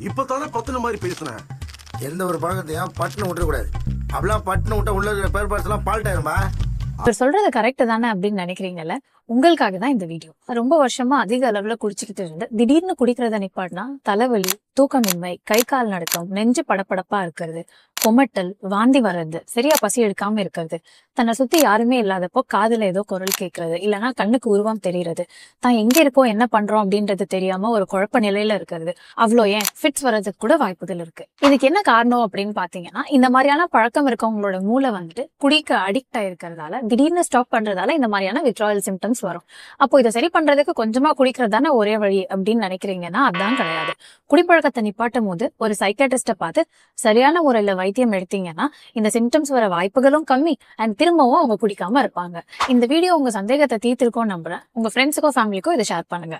இப்பதானே பத்தின மாதிரி பேசுனேன். எந்த ஒரு பழக்கத்தையும் பட்டுன்னு விட்டுறக்கூடாது. அப்படிலாம் பட்டுன்னு விட்டா உள்ள இருக்கிற பேர் பார்ட்ஸ் எல்லாம் பால்ட் ஆயிருமா? அவர் சொல்றது கரெக்ட் தானே அப்படின்னு நினைக்கிறீங்கல்ல, உங்களுக்காக தான் இந்த வீடியோ. ரொம்ப வருஷமா அதிக அளவுல குடிச்சுக்கிட்டு இருந்து திடீர்னு குடிக்கிறத நிப்பாட்டினா தலைவலி, தூக்கமின்மை, கை கால் நடுக்கம், நெஞ்சு படப்படப்பா இருக்கிறது, கொமட்டல், வாந்தி வர்றது, சரியா பசி எடுக்காம இருக்கிறது, தன்னை சுத்தி யாருமே இல்லாதப்போ காதுல ஏதோ குரல் கேட்கறது, இல்லைன்னா கண்ணுக்கு உருவம் தெரியறது, தான் எங்க இருக்கோம் என்ன பண்றோம் அப்படின்றது தெரியாம ஒரு குழப்ப நிலையில இருக்கிறது, அவ்வளோ ஏன் ஃபிட்ஸ் வர்றதுக்கு கூட வாய்ப்புகள் இருக்கு. இதுக்கு என்ன காரணம் அப்படின்னு பாத்தீங்கன்னா, இந்த மாதிரியான பழக்கம் இருக்கவங்களோட மூளை வந்துட்டு குடிக்க அடிக்ட் ஆயிருக்கிறதால திடீர்னு ஸ்டாப் பண்றதால இந்த மாதிரியான வித்ட்ராயல் சிம்டம்ஸ் வரும். அப்போ இதை சரி பண்றதுக்கு கொஞ்சமா குடிக்கிறது தானே ஒரே வழி அப்படின்னு நினைக்கிறீங்கன்னா அதான் கிடையாது. குடிப்பழக்கத்தை நிப்பாட்டும் போது ஒரு சைக்காட்ரிஸ்ட பார்த்து சரியான முறையில வைத்தியம் எடுத்தீங்கன்னா இந்த சிம்டம்ஸ் வர வாய்ப்புகளும் கம்மி அண்ட் திரும்பவும் அவங்க குடிக்காம இருப்பாங்க. இந்த வீடியோ உங்க சந்தேகத்தை தீர்த்திருக்கோம் நம்புறேன். உங்க ஃப்ரெண்ட்ஸுக்கோ ஃபேமிலிக்கோ இதை ஷேர் பண்ணுங்க.